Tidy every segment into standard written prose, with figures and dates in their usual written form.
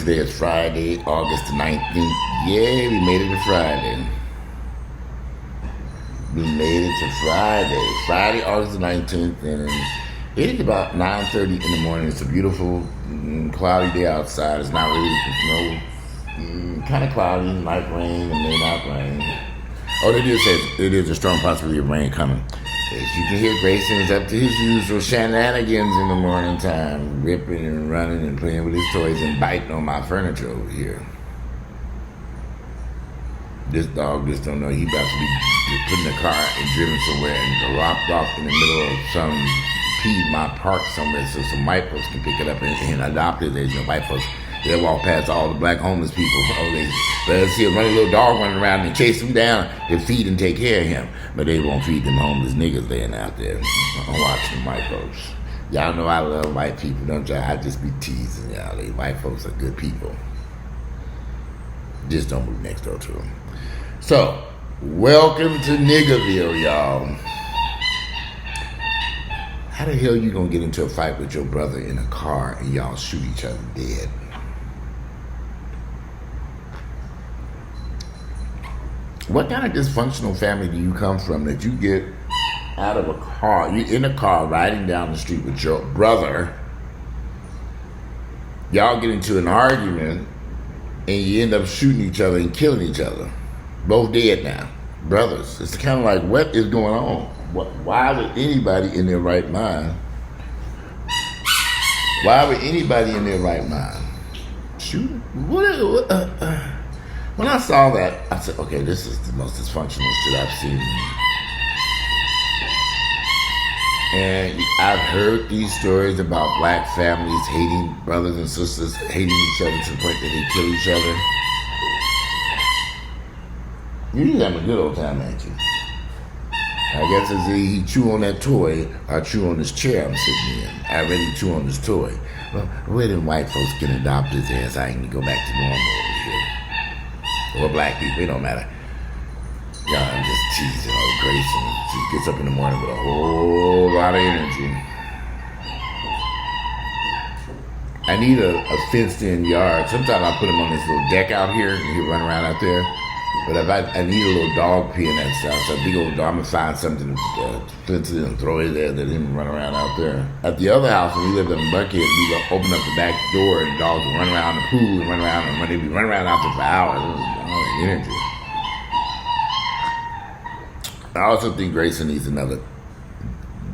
Today is Friday, August the 19th. Yeah, we made it to Friday. We made it to Friday. Friday, August the 19th, and it is about 9:30 in the morning. It's a beautiful, cloudy day outside. It's not really, kind of cloudy, might rain, and may not rain. Oh, they did say it is a strong possibility of rain coming. As you can hear, Grayson is up to his usual shenanigans in the morning time, ripping and running and playing with his toys and biting on my furniture over here. This dog just don't know he about to be put in a car and driven somewhere and dropped off in the middle of some Piedmont park somewhere so some white folks can pick it up and adopt it. As white folks, they'll walk past all the black homeless people. They'll see a running little dog running around and chase them down and feed and take care of him. But they won't feed them homeless niggas laying out there. I'm watching white folks. Y'all know I love white people, don't y'all? I just be teasing y'all. White folks are good people. Just don't move next door to them. So, welcome to Niggerville, y'all. How the hell you gonna get into a fight with your brother in a car and y'all shoot each other dead? What kind of dysfunctional family do you come from that you get out of a car, you're in a car riding down the street with your brother, y'all get into an argument, and you end up shooting each other and killing each other? Both dead now, brothers. It's kind of like, what is going on? Why would anybody in their right mind? Why would anybody in their right mind shoot? When I saw that, I said, okay, this is the most dysfunctional shit I've seen. And I've heard these stories about black families hating brothers and sisters, hating each other to the point that they kill each other. You're having a good old time, ain't you? I guess as he chew on that toy, or chew on this chair I'm sitting in. I already chew on this toy. Well, where them white folks can adopt his ass, I can go back to normal over here. Or black people, it don't matter. Y'all, I'm just teasing old Grayson. She gets up in the morning with a whole lot of energy. I need a fenced-in yard. Sometimes I put him on this little deck out here, and he'll run around out there. But if I need a little dog pee in that stuff, so a big old dog, I'm going to find something to fence it and throw it there, let him run around out there. At the other house, when we lived up in Buckhead, we would open up the back door, and the dogs would run around the pool and run around, and they'd be running around out there for hours. It was all that energy. I also think Grayson needs another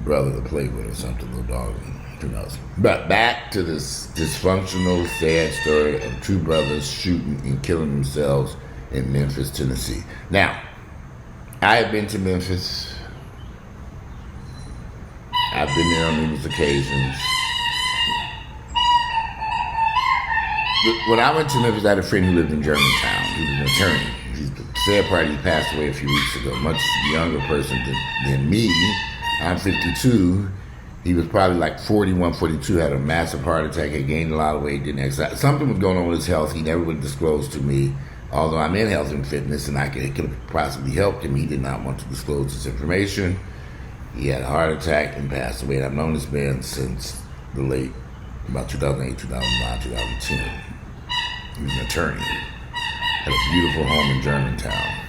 brother to play with or something, little dog, who knows. But back to this dysfunctional, sad story of two brothers shooting and killing themselves in Memphis, Tennessee. Now, I have been to Memphis. I've been there on numerous occasions. When I went to Memphis, I had a friend who lived in Germantown. He was an attorney. The sad part, he passed away a few weeks ago. Much younger person than me. I'm 52. He was probably like 41, 42, had a massive heart attack, had gained a lot of weight, didn't exercise. Something was going on with his health. He never would disclose to me. Although I'm in health and fitness and it could have possibly helped him, he did not want to disclose this information. He had a heart attack and passed away. And I've known this man since the late, about 2008, 2009, 2010. He was an attorney. Had a beautiful home in Germantown.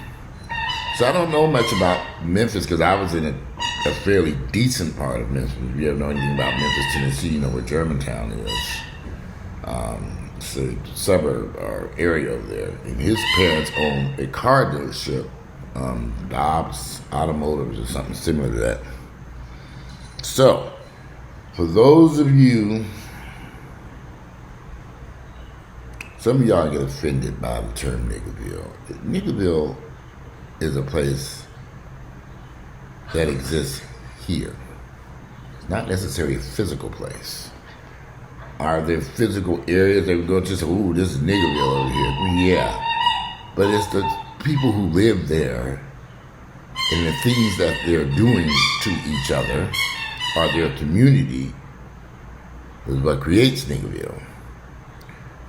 So I don't know much about Memphis because I was in a fairly decent part of Memphis. If you ever know anything about Memphis, Tennessee, you know where Germantown is. It's a suburb or area over there. And his parents own a car dealership, Dobbs Automotives or something similar to that. So, for those of you, some of y'all get offended by the term Niggerville. Niggerville is a place that exists here. It's not necessarily a physical place. Are there physical areas that we go to say, ooh, this is Niggerville over here? Yeah. But it's the people who live there and the things that they're doing to each other or their community is what creates Niggerville.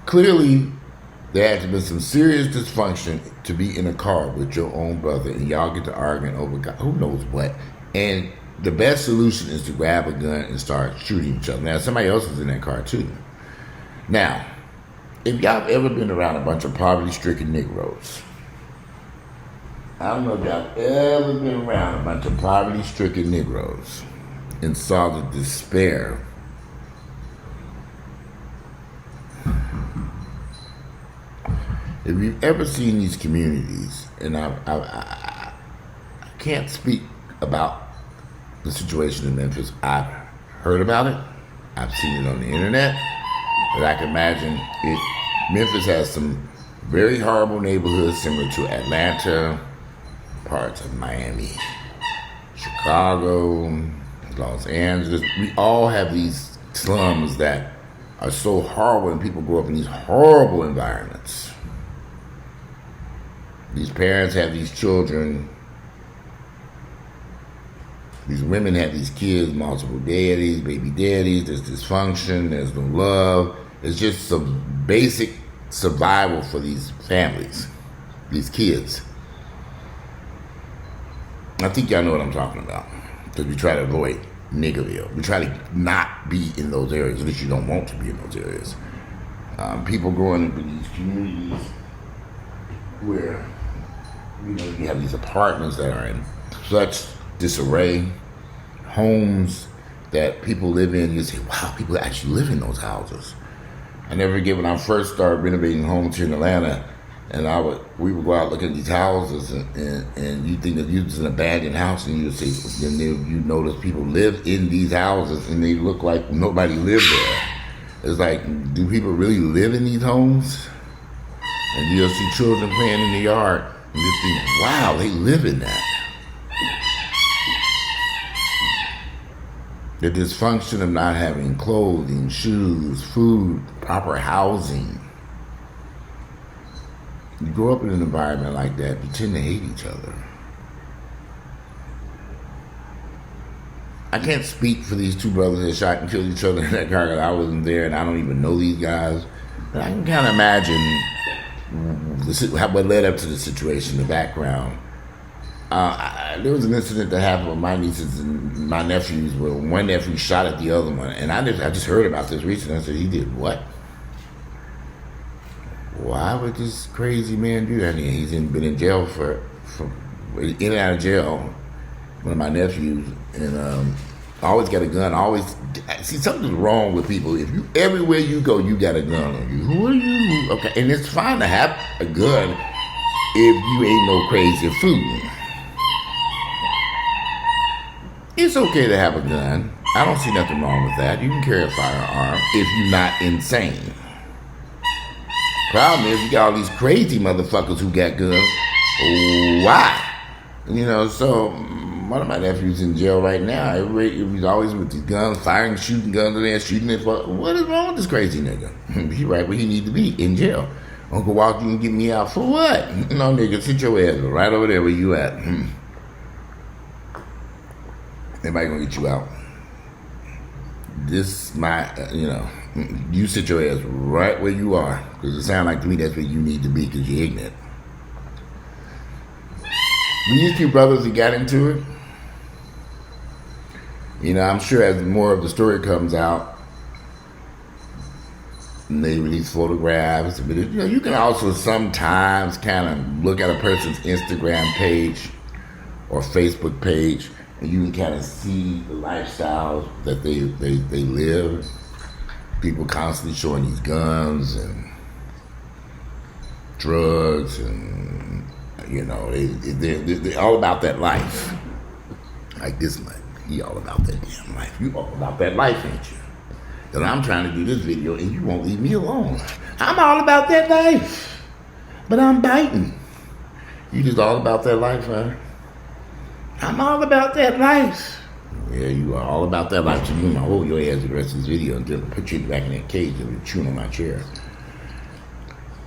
Clearly, there has been some serious dysfunction to be in a car with your own brother and y'all get to arguing over God, who knows what. And the best solution is to grab a gun and start shooting each other. Now, somebody else was in that car too. Now, If y'all ever been around a bunch of poverty-stricken Negroes, I don't know if y'all ever been around a bunch of poverty-stricken Negroes and saw the despair if you've ever seen these communities, and I can't speak about the situation in Memphis. I've heard about it. I've seen it on the internet. But I can imagine it. Memphis has some very horrible neighborhoods similar to Atlanta, parts of Miami, Chicago, Los Angeles. We all have these slums that are so horrible, and people grow up in these horrible environments. These parents have these children. These women have these kids, multiple daddies, baby daddies. There's dysfunction. There's no love. It's just some basic survival for these families, these kids. I think y'all know what I'm talking about, because we try to avoid Niggerville. We try to not be in those areas, at least you don't want to be in those areas. People growing up in these communities where, you know, you have these apartments that are in such disarray, homes that people live in. You say, wow, people actually live in those houses. I never forget when I first started renovating homes here in Atlanta, and we would go out looking at these houses, and you think that you're just an abandoned house, and you say, then you notice people live in these houses, and they look like nobody lived there. It's like, do people really live in these homes? And you'll see children playing in the yard, and you think, wow, they live in that. The dysfunction of not having clothing, shoes, food, proper housing. You grow up in an environment like that, you tend to hate each other. I can't speak for these two brothers that shot and killed each other in that car, because I wasn't there and I don't even know these guys. But I can kind of imagine what led up to the situation, the background. There was an incident that happened with my nieces and my nephews where one nephew shot at the other one. And I just heard about this recently. I said, he did what? Why would this crazy man do that? He's been in jail for in and out of jail. One of my nephews, and always got a gun. Always see, something's wrong with people. If you everywhere you go, you got a gun on you. Who are you? Okay, and it's fine to have a gun if you ain't no crazy fool. It's okay to have a gun. I don't see nothing wrong with that. You can carry a firearm if you're not insane. Problem is, you got all these crazy motherfuckers who got guns. Why? You know, so one of my nephews in jail right now. He's always with these guns, firing, shooting guns in there, shooting it. What is wrong with this crazy nigga? He right where he need to be, in jail. Uncle Walter, you can get me out for what? No, nigga, sit your ass right over there where you at. Anybody gonna get you out? This you sit your ass right where you are, because it sounds like to me that's where you need to be, because you're ignorant. These two brothers that got into it, you know, I'm sure as more of the story comes out, and they release photographs, but you know, you can also sometimes kind of look at a person's Instagram page or Facebook page, and you can kind of see the lifestyles that they live. People constantly showing these guns and drugs, and you know, they're all about that life. Like this man, he all about that damn life. You all about that life, ain't you? And I'm trying to do this video, and you won't leave me alone. I'm all about that life, but I'm biting. You just all about that life, huh? I'm all about that life. Yeah, you are all about that life. So you're gonna hold your ass the rest of this video until I put you back in that cage and you're chewing on my chair.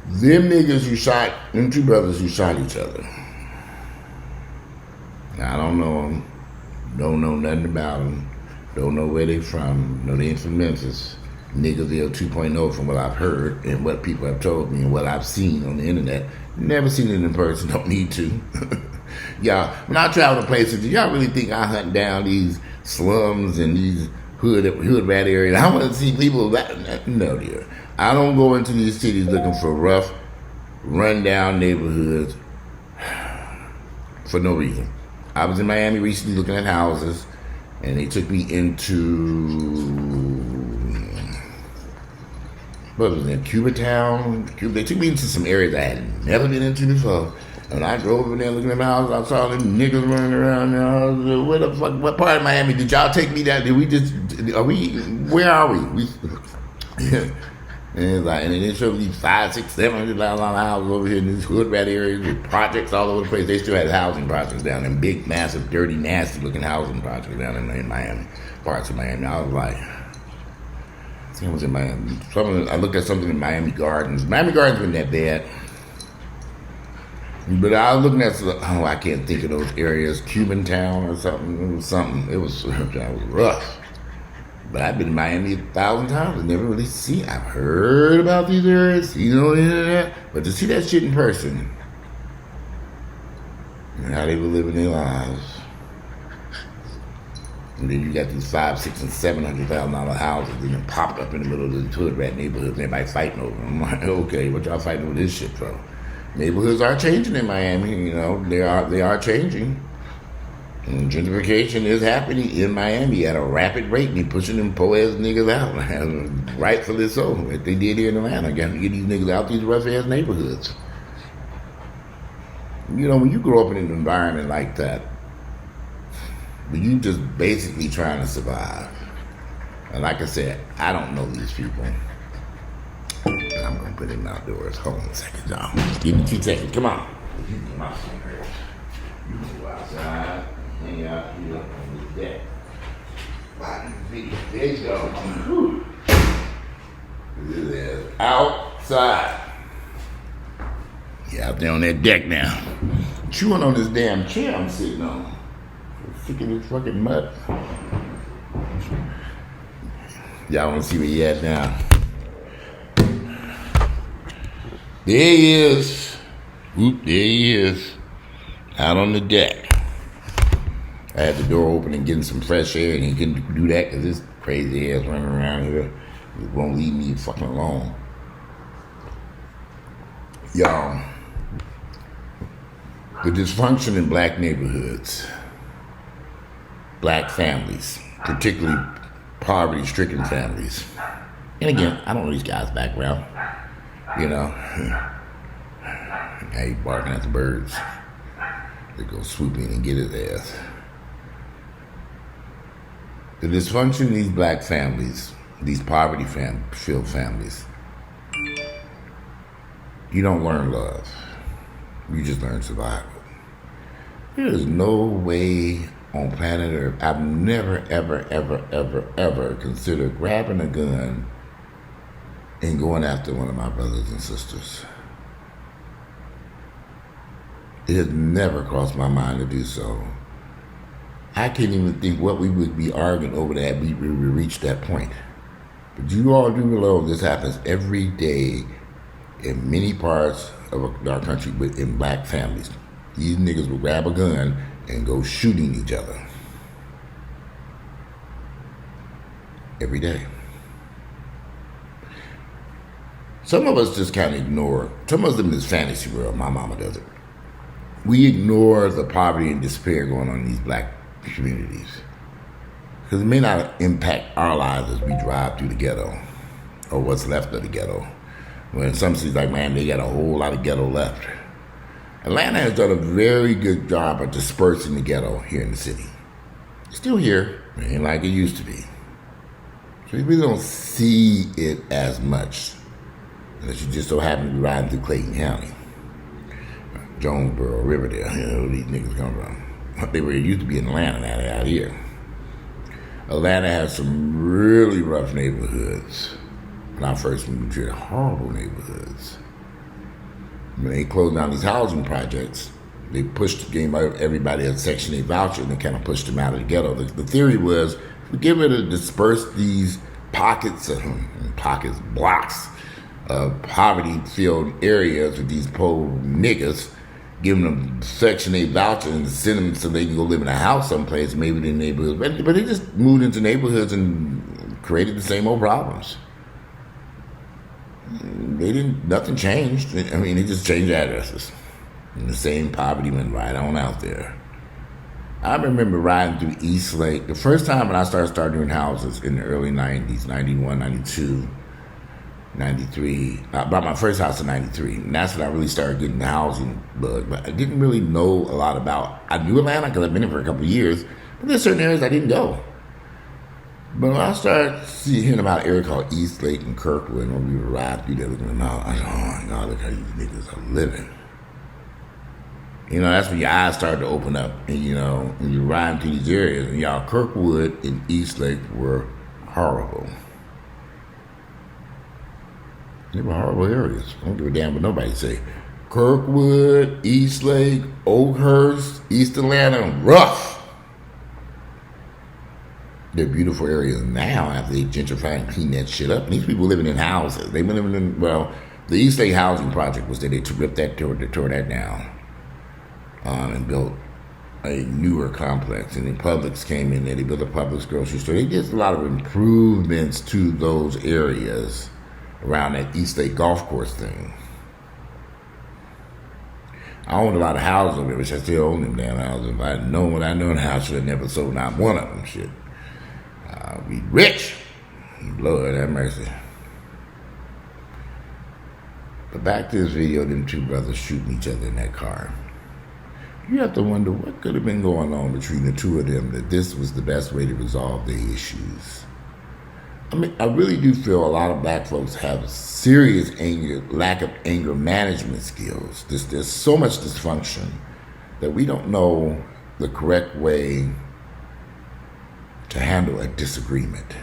Them niggas who shot, them two brothers who shot each other. I don't know them. Don't know nothing about them. Don't know where they from. Know they ain't from Memphis. Niggerville 2.0 from what I've heard and what people have told me and what I've seen on the internet. Never seen it in person. Don't need to. Y'all, when I travel to places, do y'all really think I hunt down these slums and these hood rat area. I want to see people that. No, dear. I don't go into these cities looking for rough, run-down neighborhoods for no reason. I was in Miami recently looking at houses, and they took me into, what was it, Cubatown? They took me into some areas I had never been into before. And I drove over there looking at my house. I saw them niggas running around there. I was like, where the fuck? What part of Miami did y'all take me down? Where are we? And it's like, and then they showed me 500, 600, 700,000 houses over here in this hood rat areas with projects all over the place. They still had housing projects down there, big, massive, dirty, nasty looking housing projects down in Miami, parts of Miami. I was like, I was in Miami. I looked at something in Miami Gardens. Miami Gardens wasn't that bad. But I was looking at, I can't think of those areas, Cuban Town or something. It was rough. But I've been to Miami 1,000 times and never really seen. I've heard about these areas, seen on the internet, but to see that shit in person, and how they were living their lives, and then you got these $500,000, $600,000, and $700,000 houses, and then popped up in the middle of the hood rat neighborhoods, and everybody fighting over them. I'm like, okay, what y'all fighting over this shit for? Neighborhoods are changing in Miami, they are changing. And gentrification is happening in Miami at a rapid rate, and they're pushing them po-ass niggas out, rightfully so, like they did here in Atlanta. Got to get these niggas out these rough-ass neighborhoods. When you grow up in an environment like that, you just basically trying to survive. And like I said, I don't know these people. I'm going to put him outdoors. Hold on a second, y'all. Give me 2 seconds. Come on. You can come You go outside. Hang out here on this deck. There you go. This is outside. Yeah, out there on that deck now. Chewing on this damn chair I'm sitting on. Sick of this fucking mud. Y'all want to see where he at now? There he is. There he is. Out on the deck. I had the door open and getting some fresh air, and he couldn't do that because this crazy ass running around here. It won't leave me fucking alone. Y'all, the dysfunction in black neighborhoods, black families, particularly poverty-stricken families. And again, I don't know these guys' background. Now he barking at the birds. They go swoop in and get his ass. The dysfunction in these black families, these poverty-filled families, you don't learn love. You just learn survival. There is no way on planet Earth I've never, ever, ever, ever, ever considered grabbing a gun and going after one of my brothers and sisters. It has never crossed my mind to do so. I can't even think what we would be arguing over that we reached that point. But you all do know this happens every day in many parts of our country in black families. These niggas will grab a gun and go shooting each other. Every day. Some of us just kind of ignore, some of us in this fantasy world, my mama does it. We ignore the poverty and despair going on in these black communities. Because it may not impact our lives as we drive through the ghetto, or what's left of the ghetto. When in some cities like Miami, they got a whole lot of ghetto left. Atlanta has done a very good job of dispersing the ghetto here in the city. It's still here, it ain't like it used to be. So you really don't see it as much, unless you just so happen to be riding through Clayton County. Jonesboro, Riverdale, where these niggas come from. They were used to be in Atlanta, now they're out here. Atlanta has some really rough neighborhoods. When I first moved here, horrible neighborhoods. When they closed down these housing projects, they gave everybody a Section 8 voucher and they kind of pushed them out of the ghetto. The theory was, if we get rid of disperse these blocks of poverty-filled areas with these poor niggas, giving them Section 8 vouchers and send them so they can go live in a house someplace, maybe in the neighborhoods. But they just moved into neighborhoods and created the same old problems. Nothing changed. I mean, they just changed addresses. And the same poverty went right on out there. I remember riding through East Lake. The first time when I started doing houses in the early 90s, 91, 92, 93. I bought my first house in 93. And that's when I really started getting the housing bug. But I didn't really know a lot about, I knew Atlanta because I've been here for a couple of years. But there's certain areas I didn't go. But when I started hearing about an area called East Lake and Kirkwood, and when we would ride through there looking at them out, I said, oh my God, look how these niggas are living. You know, that's when your eyes started to open up. And, you know, when you're riding through these areas, and y'all, Kirkwood and East Lake were horrible. They were horrible areas. I don't give a damn what nobody say. Kirkwood, East Lake, Oakhurst, East Atlanta, rough. They're beautiful areas now after they gentrify and clean that shit up. And these people living in houses. They've been living in, well, the East Lake Housing Project was there. They ripped that, tore that down. And built a newer complex. And then Publix came in there. They built a Publix grocery store. They did a lot of improvements to those areas around that East Lake golf course thing. I owned a lot of houses over there, which I still own them damn houses. If I had known what I know in the house, I should have never sold not one of them. Shit. I'll be rich. Lord have mercy. But back to this video, them two brothers shooting each other in that car. You have to wonder what could have been going on between the two of them that this was the best way to resolve their issues. I mean, I really do feel a lot of black folks have serious lack of anger management skills. There's so much dysfunction that we don't know the correct way to handle a disagreement.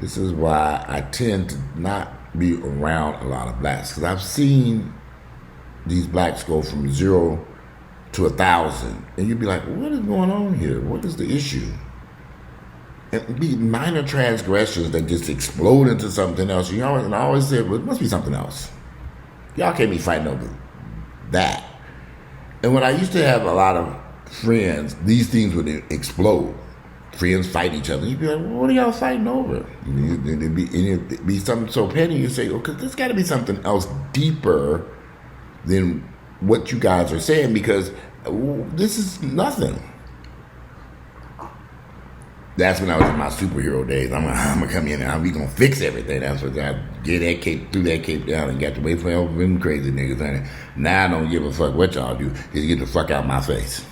This is why I tend to not be around a lot of blacks, because I've seen these blacks go from 0 to 1,000, and you'd be like, what is going on here? What is the issue? And be minor transgressions that just explode into something else. And I always said, well, it must be something else. Y'all can't be fighting over that. And when I used to have a lot of friends, these things would explode. Friends fight each other. You'd be like, well, what are y'all fighting over? It'd be something so petty. You say, okay, there's got to be something else deeper than what you guys are saying, because this is nothing. That's when I was in my superhero days. I'm gonna come in and we gonna fix everything. That's what I get that cape, threw that cape down, and got to wait for all them crazy niggas. Honey. Now I don't give a fuck what y'all do. Just get the fuck out my face.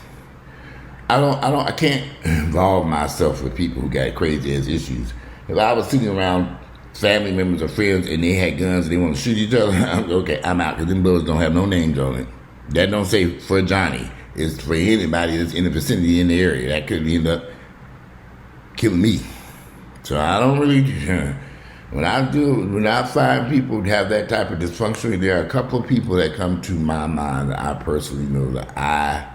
I can't involve myself with people who got crazy ass issues. If I was sitting around family members or friends and they had guns and they want to shoot each other, okay, I'm out, because them bullets don't have no names on it. That don't say for Johnny. It's for anybody that's in the vicinity in the area. That could end up killing me. So I don't really, when I find people have that type of dysfunction, there are a couple of people that come to my mind that I personally know that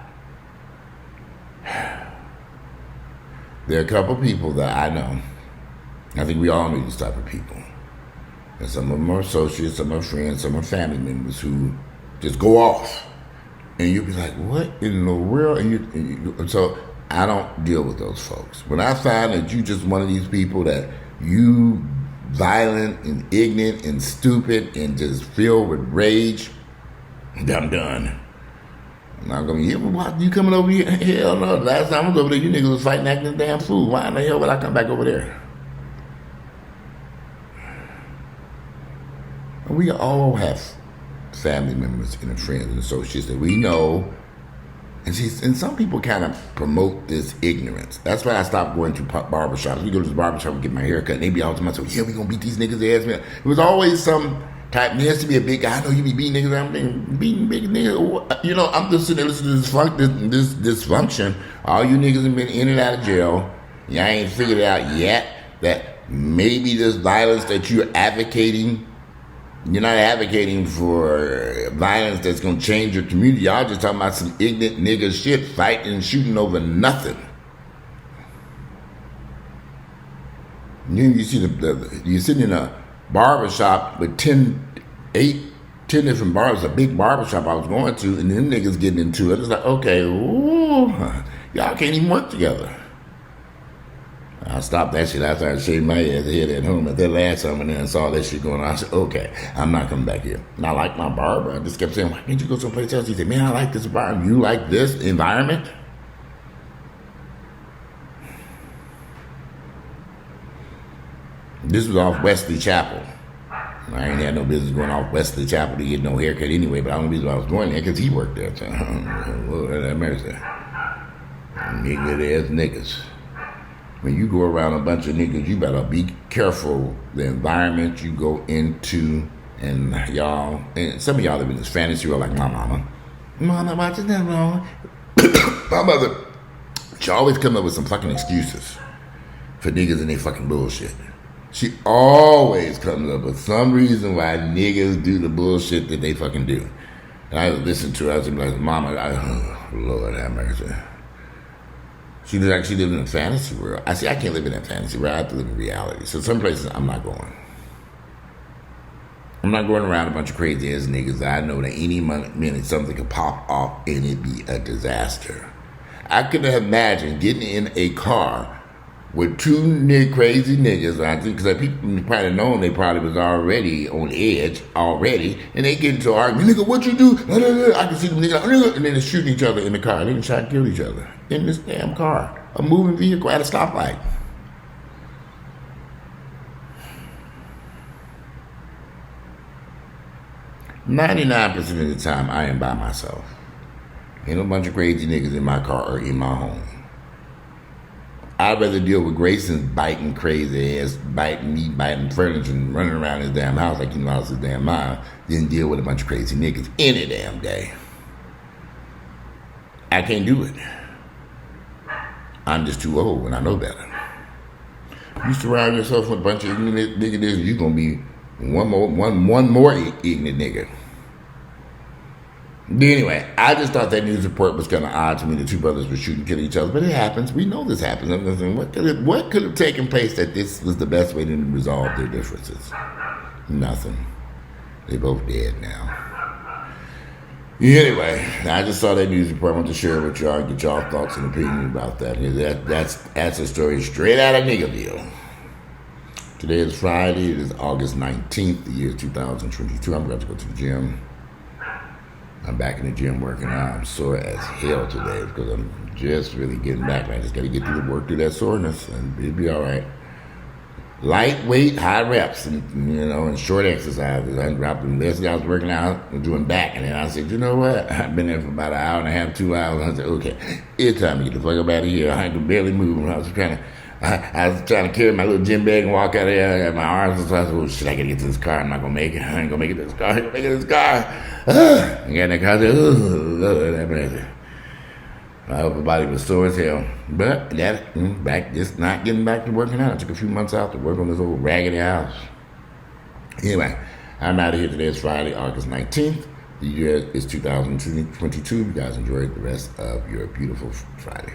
there are a couple of people that I know. I think we all know these type of people. And some of them are associates, some are friends, some are family members who just go off. And you'll be like, what in the world? And so I don't deal with those folks. When I find that you just one of these people that you violent and ignorant and stupid and just filled with rage, I'm done. I'm not gonna be, why you coming over here? Hell no. Last time I was over there, you niggas was fighting acting a damn fool. Why in the hell would I come back over there? We all have family members and friends and associates that we know. And some people kind of promote this ignorance. That's why I stopped going to barbershops. We go to the barbershop and get my hair cut, and they be all the time, so yeah, we gonna beat these niggas' ass, man. It was always some type, there has to be a big guy. I know you be beating niggas, I'm beating big niggas. You know, I'm just sitting there listening to this dysfunction. All you niggas have been in and out of jail. Y'all ain't figured it out yet that maybe this violence that you're advocating, you're not advocating for violence that's going to change your community. Y'all just talking about some ignorant nigga shit, fighting and shooting over nothing. You see you're sitting in a barber shop with 10 10 different barbers, a big barbershop I was going to, and them niggas getting into it. It's like, okay, ooh, y'all can't even work together. I stopped that shit. I started shaving my head at home at that last time, and then I saw that shit going on. I said, okay, I'm not coming back here. And I like my barber. I just kept saying, why can't you go someplace else? He said, man, I like this environment. You like this environment? This was off Wesley Chapel. I ain't had no business going off Wesley Chapel to get no haircut anyway, but I don't know reason why I was going there because he worked there. So, Lord have mercy. Nigga ass niggas. When you go around a bunch of niggas, you better be careful the environment you go into. And y'all, and some of y'all live in this fantasy world like my mama. Mama, watching that wrong. My mother, she always come up with some fucking excuses for niggas and they fucking bullshit. She always comes up with some reason why niggas do the bullshit that they fucking do. And I would listen to her, I was like, Mama, oh, Lord have mercy. She lives in a fantasy world. I can't live in that fantasy world. I have to live in reality. So some places I'm not going. I'm not going around a bunch of crazy ass niggas that I know that any minute something could pop off and it be a disaster. I couldn't have imagined getting in a car with two crazy niggas, I think, because people probably known they probably was already on edge already, and they get into an argument, nigga, what you do? I can see them niggas, and then they're shooting each other in the car. They can try to kill each other in this damn car, a moving vehicle at a stoplight. "99% of the time, I am by myself. Ain't no bunch of crazy niggas in my car or in my home. I'd rather deal with Grayson's biting crazy ass, biting furniture and running around his damn house like he lost his damn mind than deal with a bunch of crazy niggas any damn day. I can't do it. I'm just too old and I know better. You surround yourself with a bunch of ignorant niggas, you're gonna be one more ignorant nigga. But anyway, I just thought that news report was kind of odd to me. The two brothers were shooting, killing each other, but it happens. We know this happens. I'm thinking, what could have taken place that this was the best way to resolve their differences? Nothing. They're both dead now. Anyway, I just saw that news report. I want to share it with y'all, get y'all thoughts and opinions about that. That's a story straight out of Niggerville. Today is Friday. It is August 19th, the year 2022. I'm about to go to the gym. I'm back in the gym working out. I'm sore as hell today because I'm just really getting back. I just got to get through the work through that soreness, and it'll be all right. Lightweight, high reps, and short exercises. I dropped them. Yesterday I was working out and doing back, and then I said, you know what? I've been there for about an hour and a half, 2 hours. And I said, okay, it's time to get the fuck up out of here. I could barely move. I was trying to carry my little gym bag and walk out of there. I got my arms and so I said, oh shit, I gotta get to this car. I'm not gonna make it. I ain't gonna make it to this car. I ain't gonna make it to this car. I got in the car. I said, oh, Lord, that mercy. My upper body was sore as hell. But back, just not getting back to working out. I took a few months out to work on this old raggedy house. Anyway, I'm out of here today. It's Friday, August 19th. The year is 2022. You guys enjoy the rest of your beautiful Friday.